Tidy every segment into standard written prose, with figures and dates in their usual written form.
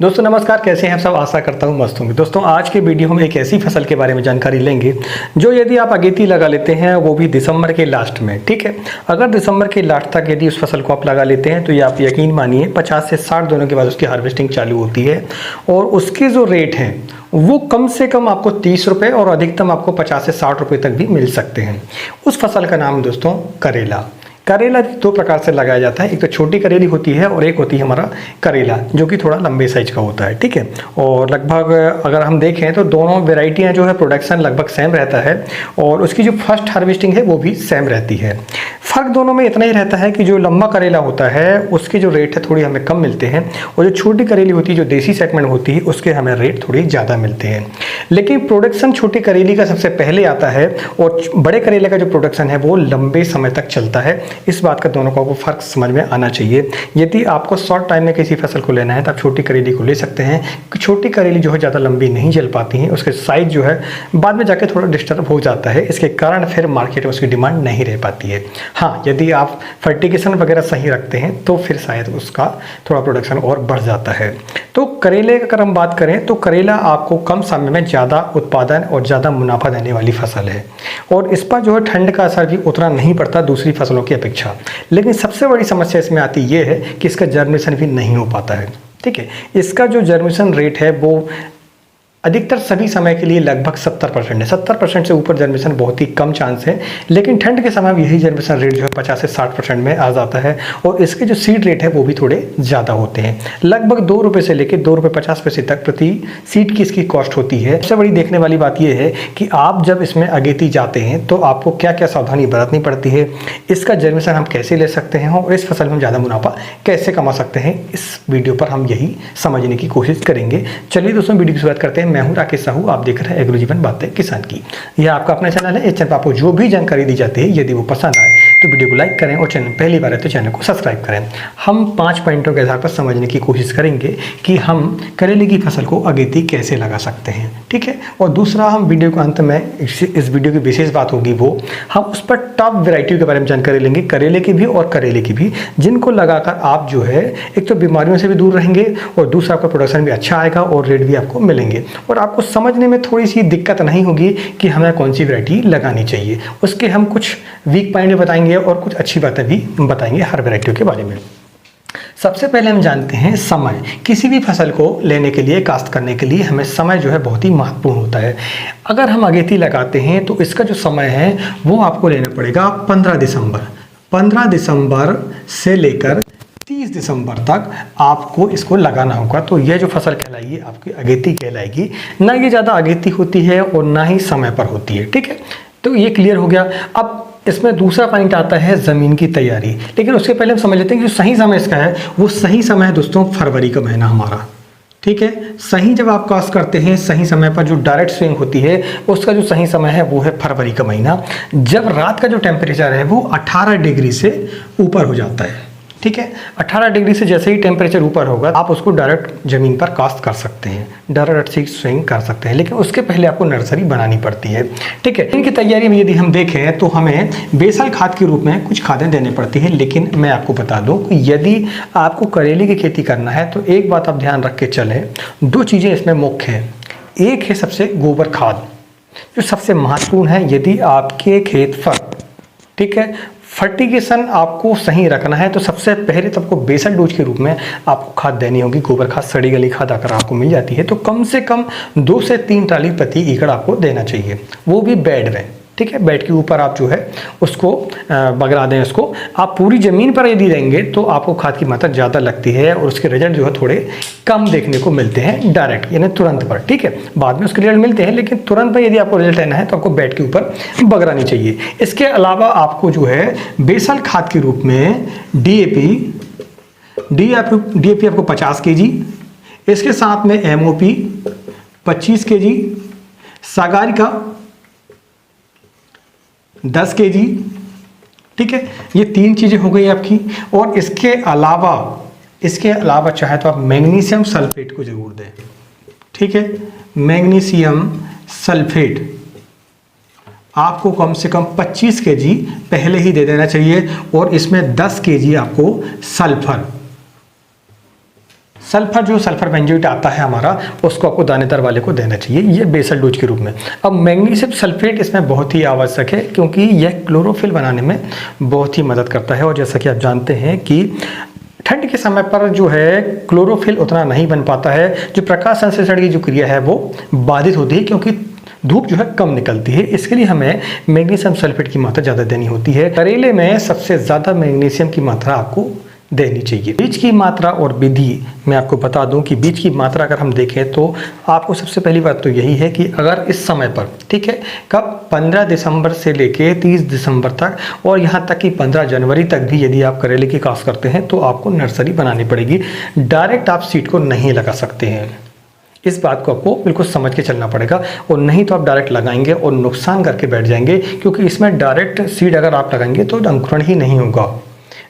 दोस्तों नमस्कार, कैसे हैं आप सब। आशा करता हूँ मस्त होंगे। दोस्तों आज के वीडियो में एक ऐसी फसल के बारे में जानकारी लेंगे जो यदि आप अगेती लगा लेते हैं वो भी दिसंबर के लास्ट में, ठीक है। अगर दिसंबर के लास्ट तक यदि उस फसल को आप लगा लेते हैं तो ये आप यकीन मानिए 50 से 60 दिनों के बाद उसकी हार्वेस्टिंग चालू होती है और उसके जो रेट हैं वो कम से कम आपको 30 रुपये और अधिकतम आपको 50 से 60 रुपये तक भी मिल सकते हैं। उस फसल का नाम दोस्तों करेला। करेला दो प्रकार से लगाया जाता है, एक तो छोटी करेली होती है और एक होती है हमारा करेला जो कि थोड़ा लंबे साइज का होता है, ठीक है। और लगभग अगर हम देखें तो दोनों वेराइटियां जो है प्रोडक्शन लगभग सेम रहता है और उसकी जो फर्स्ट हार्वेस्टिंग है वो भी सेम रहती है। फ़र्क दोनों में इतना ही रहता है कि जो लंबा करेला होता है उसके जो रेट है थोड़ी हमें कम मिलते हैं और जो छोटी करेली होती है जो देसी सेगमेंट होती है उसके हमें रेट थोड़ी ज़्यादा मिलते हैं। लेकिन प्रोडक्शन छोटी करेली का सबसे पहले आता है और बड़े करेले का जो प्रोडक्शन है वो लंबे समय तक चलता है। इस बात का दोनों का फ़र्क समझ में आना चाहिए। यदि आपको शॉर्ट टाइम में किसी फसल को लेना है तो आप छोटी करेली को ले सकते हैं कि छोटी करेली जो है ज़्यादा लंबी नहीं चल पाती हैं, उसके साइज़ जो है बाद में जाके थोड़ा डिस्टर्ब हो जाता है, इसके कारण फिर मार्केट में उसकी डिमांड नहीं रह पाती है। हाँ, यदि आप फर्टिगेशन वगैरह सही रखते हैं तो फिर शायद उसका थोड़ा प्रोडक्शन और बढ़ जाता है। तो करेले अगर हम बात करें तो करेला आपको कम समय में ज़्यादा उत्पादन और ज़्यादा मुनाफा देने वाली फसल है और इस पर जो है ठंड का असर भी उतना नहीं पड़ता दूसरी फसलों की अपेक्षा। लेकिन सबसे बड़ी समस्या इसमें आती ये है कि इसका जर्मिनेशन भी नहीं हो पाता है, ठीक है। इसका जो जर्मिनेशन रेट है वो अधिकतर सभी समय के लिए लगभग 70% है। 70% से ऊपर जर्मिनेशन बहुत ही कम चांस है, लेकिन ठंड के समय यही जर्मिनेशन रेट जो है 50 से 60% में आ जाता है और इसके जो सीड रेट है वो भी थोड़े ज़्यादा होते हैं। लगभग 2 रुपये से लेकर 2 रुपये 50 पैसे तक प्रति सीड की इसकी कॉस्ट होती है। सबसे बड़ी देखने वाली बात यह है कि आप जब इसमें अगेती जाते हैं तो आपको क्या क्या सावधानी बरतनी पड़ती है, इसका जर्मिनेशन हम कैसे ले सकते हैं और इस फसल में ज़्यादा मुनाफा कैसे कमा सकते हैं, इस वीडियो पर हम यही समझने की कोशिश करेंगे। चलिए दोस्तों वीडियो की शुरुआत करते हैं। मैं हूं राकेश साहू, आप देख रहे हैं एग्रो जीवन बातें किसान की। यह आपका अपना चैनल है। इस चैनल पर आपको जो भी जानकारी दी जाती है यदि वो पसंद आए तो वीडियो को लाइक करें और चैनल पहली बार है तो चैनल को सब्सक्राइब करें। हम 5 पॉइंटों के आधार पर समझने की कोशिश करेंगे कि हम करेले की फसल को अगेती कैसे लगा सकते हैं, ठीक है। और दूसरा, हम वीडियो के अंत में इस वीडियो की विशेष बात होगी वो हम उस पर टॉप वेराइटी के बारे में जानकारी लेंगे, करेले की भी और करेले की भी, जिनको लगाकर आप जो है एक तो बीमारियों से भी दूर रहेंगे और दूसरा आपका प्रोडक्शन भी अच्छा आएगा और रेट भी आपको मिलेंगे और आपको समझने में थोड़ी सी दिक्कत नहीं होगी कि हमें कौन सी वैरायटी लगानी चाहिए। उसके हम कुछ वीक पॉइंट बताएंगे और कुछ अच्छी बातें भी बताएंगे हर वैरायटी के बारे में। सबसे पहले हम जानते हैं समय। किसी भी फसल को लेने के लिए, काश्त करने के लिए हमें समय जो है बहुत ही महत्वपूर्ण होता है। अगर हम अगेती लगाते हैं तो इसका जो समय है वो आपको लेना पड़ेगा 15 दिसंबर। 15 दिसंबर से लेकर 30 दिसंबर तक आपको इसको लगाना होगा। तो यह जो फसल कहलाएगी आपकी अगेती कहलाएगी। ना ये ज़्यादा अगेती होती है और ना ही समय पर होती है, ठीक है। तो ये क्लियर हो गया। अब इसमें दूसरा पॉइंट आता है ज़मीन की तैयारी, लेकिन उसके पहले हम समझ लेते हैं कि जो सही समय इसका है वो सही समय है दोस्तों फरवरी का महीना हमारा, ठीक है। सही जब आप कास्ट करते हैं सही समय पर जो डायरेक्ट स्विंग होती है उसका जो सही समय है वो है फरवरी का महीना, जब रात का जो टेम्परेचर है वो 18 डिग्री से ऊपर हो जाता है, ठीक है। 18 डिग्री से जैसे ही टेम्परेचर ऊपर होगा आप उसको डायरेक्ट ज़मीन पर कास्ट कर सकते हैं, डायरेक्ट सीड स्विंग कर सकते हैं, लेकिन उसके पहले आपको नर्सरी बनानी पड़ती है, ठीक है। इनकी तैयारी में यदि हम देखें तो हमें बेसल खाद के रूप में कुछ खादें देनी पड़ती है। लेकिन मैं आपको बता दूं कि यदि आपको करेले की खेती करना है तो एक बात आप ध्यान रख के चलें, 2 चीज़ें इसमें मुख्य हैं। एक है सबसे गोबर खाद जो सबसे महत्वपूर्ण है। यदि आपके खेत पर, ठीक है, फर्टिगेशन आपको सही रखना है तो सबसे पहले तो आपको बेसल डोज के रूप में आपको खाद देनी होगी। गोबर खाद, सड़ी गली खाद अगर आपको मिल जाती है तो कम से कम 2 से 3 ट्राली प्रति एकड़ आपको देना चाहिए, वो भी बेड में, ठीक है। बेड के ऊपर आप जो है उसको बगरा दें। उसको आप पूरी ज़मीन पर यदि देंगे तो आपको खाद की मात्रा ज़्यादा लगती है और उसके रिजल्ट जो है थोड़े कम देखने को मिलते हैं डायरेक्ट, यानी तुरंत पर, ठीक है। बाद में उसके रिजल्ट मिलते हैं लेकिन तुरंत पर यदि आपको रिजल्ट लेना है तो आपको बेड के ऊपर बगरानी चाहिए। इसके अलावा आपको जो है बेसल खाद के रूप में डीएपी आपको 50 kg, इसके साथ में एमओपी 25 kg, सागारिका 10 kg, ठीक है। ये 3 चीज़ें हो गई आपकी। और इसके अलावा चाहे तो आप मैग्नीशियम सल्फेट को जरूर दें, ठीक है। मैग्नीशियम सल्फेट आपको कम से कम 25 kg पहले ही दे देना चाहिए और इसमें 10 kg आपको सल्फर जो सल्फर बेंजोएट आता है हमारा, उसको आपको दानेदार वाले को देना चाहिए, ये बेसल डोज के रूप में। अब मैग्नीशियम सल्फेट इसमें बहुत ही आवश्यक है क्योंकि यह क्लोरोफिल बनाने में बहुत ही मदद करता है। और जैसा कि आप जानते हैं कि ठंड के समय पर जो है क्लोरोफिल उतना नहीं बन पाता है, जो प्रकाश संश्लेषण की जो क्रिया है वो बाधित होती है क्योंकि धूप जो है कम निकलती है। इसके लिए हमें मैग्नीशियम सल्फेट की मात्रा ज़्यादा देनी होती है। करेले में सबसे ज़्यादा मैग्नीशियम की मात्रा आपको देनी चाहिए। बीज की मात्रा और विधि मैं आपको बता दूं कि बीज की मात्रा अगर हम देखें तो आपको सबसे पहली बात तो यही है कि अगर इस समय पर, ठीक है, कब 15 दिसंबर से लेके 30 दिसंबर तक और यहाँ तक कि 15 जनवरी तक भी यदि आप करेले की काश्त करते हैं तो आपको नर्सरी बनानी पड़ेगी। डायरेक्ट आप सीड को नहीं लगा सकते हैं, इस बात को आपको बिल्कुल समझ के चलना पड़ेगा। और नहीं तो आप डायरेक्ट लगाएंगे और नुकसान करके बैठ जाएंगे, क्योंकि इसमें डायरेक्ट सीड अगर आप लगाएंगे तो अंकुरण ही नहीं होगा।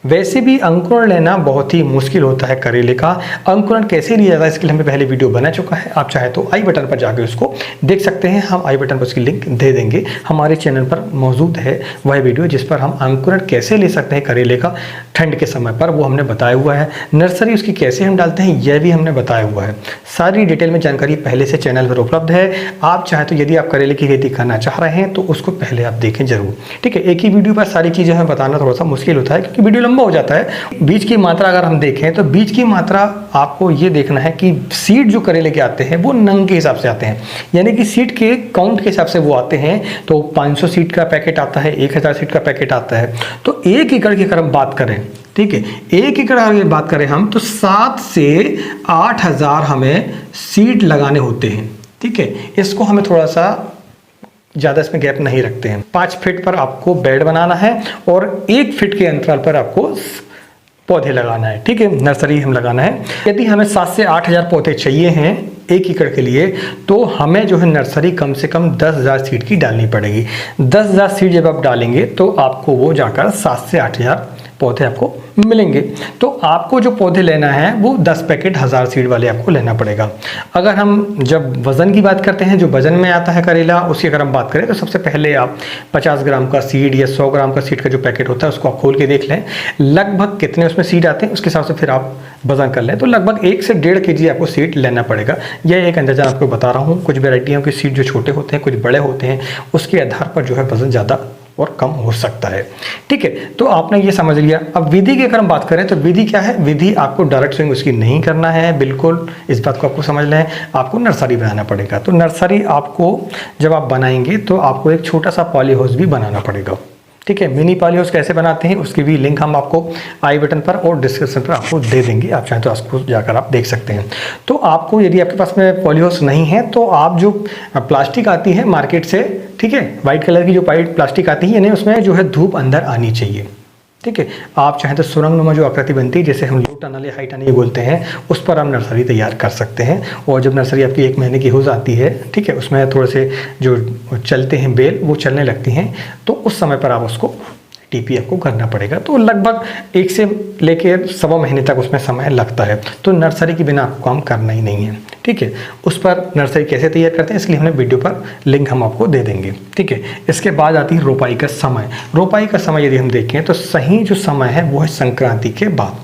वैसे भी अंकुरण लेना बहुत ही मुश्किल होता है करेले का। अंकुरण कैसे लिया जाता है इसके लिए हमें पहले वीडियो बना चुका है, आप चाहे तो आई बटन पर जाकर उसको देख सकते हैं। हम आई बटन पर उसकी लिंक दे देंगे, हमारे चैनल पर मौजूद है वह वीडियो जिस पर हम अंकुरण कैसे ले सकते हैं करेले का ठंड के समय पर, वो हमने बताया हुआ है। नर्सरी उसकी कैसे हम डालते हैं यह भी हमने बताया हुआ है। सारी डिटेल में जानकारी पहले से चैनल पर उपलब्ध है। आप चाहे तो यदि आप करेले की खेती करना चाह रहे हैं तो उसको पहले आप देखें जरूर, ठीक है। एक ही वीडियो पर सारी चीज़ें हमें बताना थोड़ा सा मुश्किल होता है क्योंकि वीडियो लंबा हो जाता है। बीज की मात्रा अगर हम देखें तो बीज की मात्रा आपको ये देखना है कि सीड जो करेले के आते हैं वो नंग के हिसाब से आते हैं, यानी कि सीड के काउंट के हिसाब से वो आते हैं। तो 500 सीड का पैकेट आता है, 1000 सीड का पैकेट आता है। तो 1 एकड़ की अगर हम बात करें, ठीक है, 1 एकड़ अगर बात करें हम तो 7 से 8000 हमें सीड लगाने होते हैं, ठीक है। इसको हमें थोड़ा सा ज़्यादा इसमें गैप नहीं रखते हैं। 5 फीट पर आपको बेड बनाना है और 1 फीट के अंतराल पर आपको पौधे लगाना है, ठीक है, नर्सरी हम लगाना है। यदि हमें 7 से 8000 पौधे चाहिए हैं 1 एकड़ के लिए तो हमें जो है नर्सरी कम से कम 10,000 सीड की डालनी पड़ेगी। 10,000 सीड जब आप डालेंगे तो आपको वो जाकर 7 से 8000 पौधे आपको मिलेंगे। तो आपको जो पौधे लेना है वो 10 पैकेट 1000 सीड वाले आपको लेना पड़ेगा। अगर हम जब वज़न की बात करते हैं, जो वज़न में आता है करेला, उसकी अगर हम बात करें तो सबसे पहले आप 50 ग्राम का सीड या 100 ग्राम का सीड का जो पैकेट होता है उसको आप खोल के देख लें लगभग कितने उसमें सीड आते हैं, उसके हिसाब से फिर आप वज़न कर लें। तो लगभग 1 से 1.5 kg आपको सीड लेना पड़ेगा। यह एक अंदाजा आपको बता रहा हूँ। कुछ वेराइटियों के सीड जो छोटे होते हैं, कुछ बड़े होते हैं, उसके आधार पर जो है वज़न ज़्यादा और कम हो सकता है, ठीक है। तो आपने ये समझ लिया। अब विधि की अगर हम बात करें तो विधि क्या है, विधि आपको डायरेक्ट स्विंग उसकी नहीं करना है, बिल्कुल इस बात को आपको समझ लें। आपको नर्सरी बनाना पड़ेगा। तो नर्सरी आपको जब आप बनाएंगे तो आपको एक छोटा सा पॉली हाउस भी बनाना पड़ेगा, ठीक है। मिनी पॉली हाउस कैसे बनाते हैं उसकी भी लिंक हम आपको आई बटन पर और डिस्क्रिप्शन पर आपको दे देंगे, आप चाहें तो उसको जाकर आप देख सकते हैं। तो आपको यदि आपके पास में पॉली हाउस नहीं है तो आप जो प्लास्टिक आती है मार्केट से, ठीक है, वाइट कलर की जो प्लास्टिक आती है, यानी उसमें जो है धूप अंदर आनी चाहिए, ठीक है। आप चाहें तो सुरंगनुमा जो आकृति बनती है, जैसे हम लो टनल या हाई टनल बोलते हैं, उस पर आप नर्सरी तैयार कर सकते हैं। और जब नर्सरी आपकी 1 महीने की हो जाती है, ठीक है, उसमें थोड़े से जो चलते हैं बेल वो चलने लगती हैं, तो उस समय पर आप उसको टीपी आपको करना पड़ेगा। तो लगभग 1 से लेकर 1.25 महीने तक उसमें समय लगता है। तो नर्सरी के बिना आपको काम करना ही नहीं है, ठीक है। उस पर नर्सरी कैसे तैयार करते हैं इसलिए हमने वीडियो पर लिंक हम आपको दे देंगे, ठीक है। इसके बाद आती है रोपाई का समय। रोपाई का समय यदि हम देखें तो सही जो समय है वो है संक्रांति के बाद,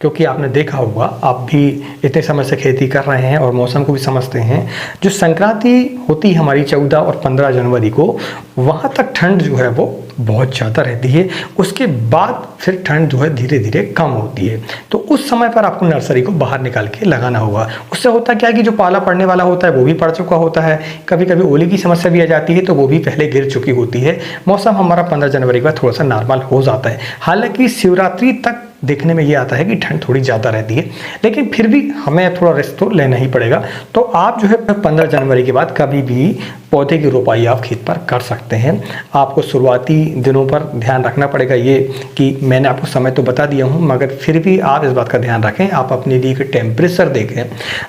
क्योंकि आपने देखा होगा, आप भी इतने समय से खेती कर रहे हैं और मौसम को भी समझते हैं। जो संक्रांति होती है हमारी 14 और 15 जनवरी को, वहाँ तक ठंड जो है वो बहुत ज़्यादा रहती है। उसके बाद फिर ठंड जो है धीरे धीरे कम होती है। तो उस समय पर आपको नर्सरी को बाहर निकाल के लगाना होगा। उससे होता क्या है कि जो पाला पड़ने वाला होता है वो भी पड़ चुका होता है, कभी कभी ओले की समस्या भी आ जाती है तो वो भी पहले गिर चुकी होती है। मौसम हमारा 15 जनवरी के बाद थोड़ा सा नॉर्मल हो जाता है। हालांकि शिवरात्रि तक देखने में ये आता है कि ठंड थोड़ी ज़्यादा रहती है, लेकिन फिर भी हमें थोड़ा रेस्ट तो लेना ही पड़ेगा। तो आप जो है 15 जनवरी के बाद कभी भी पौधे की रोपाई आप खेत पर कर सकते हैं। आपको शुरुआती दिनों पर ध्यान रखना पड़ेगा ये कि मैंने आपको समय तो बता दिया हूँ, मगर फिर भी आप इस बात का ध्यान रखें, आप अपने लिए टेम्परेचर देखें।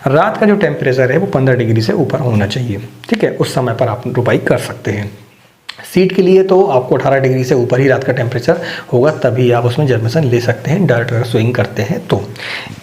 रात का जो टेम्परेचर है वो 15 डिग्री से ऊपर होना चाहिए, ठीक है। उस समय पर आप रोपाई कर सकते हैं। सीड के लिए तो आपको 18 डिग्री से ऊपर ही रात का टेम्परेचर होगा, तभी आप उसमें जर्मिनेशन ले सकते हैं डायरेक्ट अगर स्विंग करते हैं तो।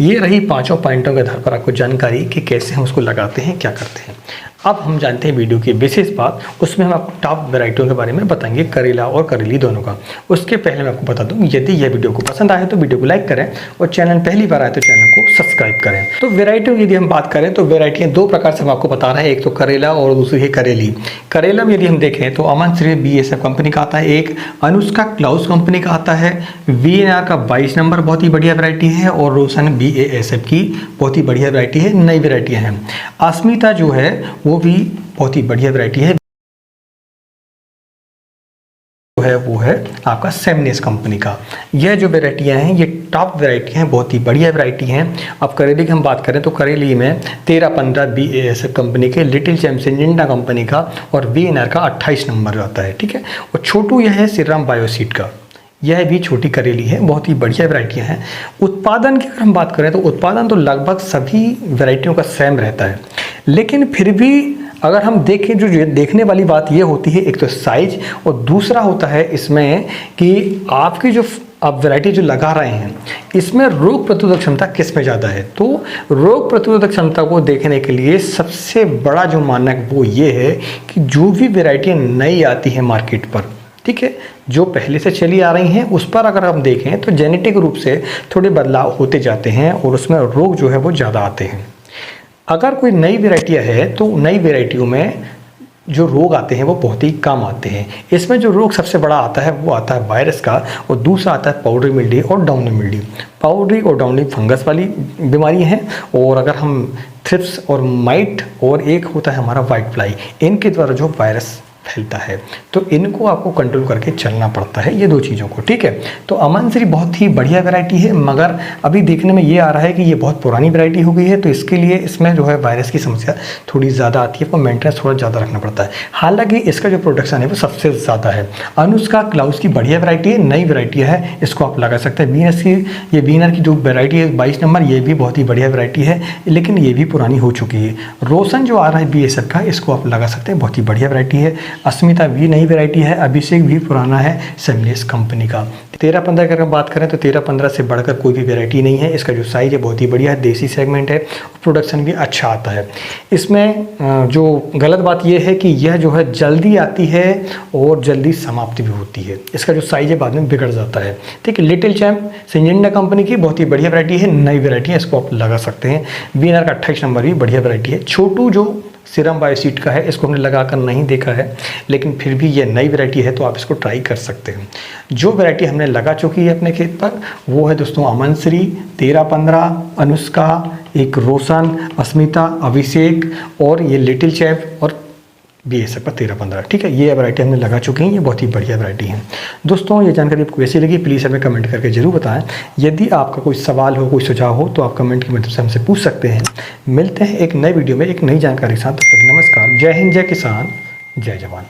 ये रही 5 पॉइंटों के आधार पर आपको जानकारी कि कैसे हम उसको लगाते हैं, क्या करते हैं। अब हम जानते हैं वीडियो की विशेष बात, उसमें हम आपको टॉप वैरायटियों के बारे में बताएंगे, करेला और करेली दोनों का। उसके पहले मैं आपको बता दूं, यदि यह वीडियो को पसंद आए तो वीडियो को लाइक करें और चैनल पहली बार आए तो चैनल को सब्सक्राइब करें। तो वैरायटियों की यदि हम बात करें तो वैरायटियाँ दो प्रकार से हम आपको बता रहे हैं, एक तो करेला और दूसरी है करेली। करेला में यदि हम देखें तो अमन श्री BASF कंपनी का आता है, एक अनुष्का क्लाउस कंपनी का आता है, VNR का 22 नंबर बहुत ही बढ़िया वैरायटी है और रोशन BASF की बहुत ही बढ़िया वैरायटी है, नई वैरायटियाँ हैं। अस्मिता जो है वो भी बहुत ही बढ़िया वैरायटी है, वो है आपका सेमनेस कंपनी का। यह जो वैरायटियाँ हैं ये टॉप वैरायटी हैं, बहुत ही बढ़िया वैरायटी हैं। अब करेली की हम बात करें तो करेली में 13-15 BASF कंपनी के, लिटिल चैम्प सिंजेंटा कंपनी का और VNR का 28 नंबर आता है, ठीक है। और छोटू यह है श्रीराम बायोसीड का, यह भी छोटी करेली है, बहुत ही बढ़िया वैरायटियाँ हैं। उत्पादन की अगर हम बात करें तो उत्पादन तो लगभग सभी वैरायटियों का सेम रहता है, लेकिन फिर भी अगर हम देखें, जो देखने वाली बात ये होती है, एक तो साइज और दूसरा होता है इसमें कि आपकी जो आप वैरायटी जो लगा रहे हैं इसमें रोग प्रतिरोधक क्षमता किस में ज़्यादा है। तो रोग प्रतिरोधक क्षमता को देखने के लिए सबसे बड़ा जो मानक वो ये है कि जो भी वैरायटियाँ नई आती हैं मार्केट पर, ठीक है, जो पहले से चली आ रही हैं उस पर अगर हम देखें तो जेनेटिक रूप से थोड़े बदलाव होते जाते हैं और उसमें रोग जो है वो ज़्यादा आते हैं। अगर कोई नई वैरायटियाँ है तो नई वैरायटियों में जो रोग आते हैं वो बहुत ही कम आते हैं। इसमें जो रोग सबसे बड़ा आता है वो आता है वायरस का और दूसरा आता है पाउडरी मिल्ड्यू और डाउनी मिल्ड्यू। पाउडरी और डाउनी फंगस वाली बीमारी हैं और अगर हम थ्रिप्स और माइट और एक होता है हमारा वाइट फ्लाई, इनके द्वारा जो वायरस फैलता है, तो इनको आपको कंट्रोल करके चलना पड़ता है, ये दो चीज़ों को, ठीक है। तो अमन श्री बहुत ही बढ़िया वैरायटी है, मगर अभी देखने में ये आ रहा है कि ये बहुत पुरानी वैरायटी हो गई है, तो इसके लिए इसमें जो है वायरस की समस्या थोड़ी ज़्यादा आती है, वो मेंटेनेंस थोड़ा ज़्यादा रखना पड़ता है। हालांकि इसका जो प्रोडक्शन है वो सबसे ज़्यादा है। अनुष्का क्लाउस की बढ़िया वैरायटी है, नई वैरायटी है, इसको आप लगा सकते हैं। VNR की जो वैरायटी है 22 नंबर, ये भी बहुत ही बढ़िया वैरायटी है, लेकिन ये भी पुरानी हो चुकी है। रोशन जो आ रहा है BASF का, इसको आप लगा सकते हैं, बहुत ही बढ़िया वैरायटी है। अस्मिता भी नई वैरायटी है, अभिषेक भी पुराना है, सेमनेस कंपनी का। 13-15 की अगर बात करें तो 13-15 से बढ़कर कोई भी वैरायटी नहीं है। इसका जो साइज है बहुत ही बढ़िया है, देसी सेगमेंट है, प्रोडक्शन भी अच्छा आता है। इसमें जो गलत बात यह है कि यह जो है जल्दी आती है और जल्दी समाप्ति भी होती है। इसका जो साइज है बाद में बिगड़ जाता है, ठीक है। लिटिल चैम्प सिंजेंटा कंपनी की बहुत ही बढ़िया वैरायटी है, नई वैरायटी है, इसको आप लगा सकते हैं। VNR का 28 नंबर भी बढ़िया वैरायटी है। छोटू जो सीरम बायोसीड का है, इसको हमने लगाकर नहीं देखा है, लेकिन फिर भी ये नई वैरायटी है तो आप इसको ट्राई कर सकते हैं। जो वैरायटी हमने लगा चुकी है अपने खेत पर वो है दोस्तों अमन श्री, 13-15, अनुष्का, एक रोशन, अस्मिता, अभिषेक और ये लिटिल चैम्प और BASF का 13-15, ठीक है। ये वैरायटी हमने लगा चुकी हैं, ये बहुत ही बढ़िया वैरायटी है। दोस्तों ये जानकारी आपको कैसी लगी प्लीज़ हमें कमेंट करके ज़रूर बताएं। यदि आपका कोई सवाल हो, कोई सुझाव हो तो आप कमेंट की मदद से हमसे पूछ सकते हैं। मिलते हैं एक नए वीडियो में एक नई जानकारी के साथ, तब तक नमस्कार, जय हिंद, जय किसान, जय जवान।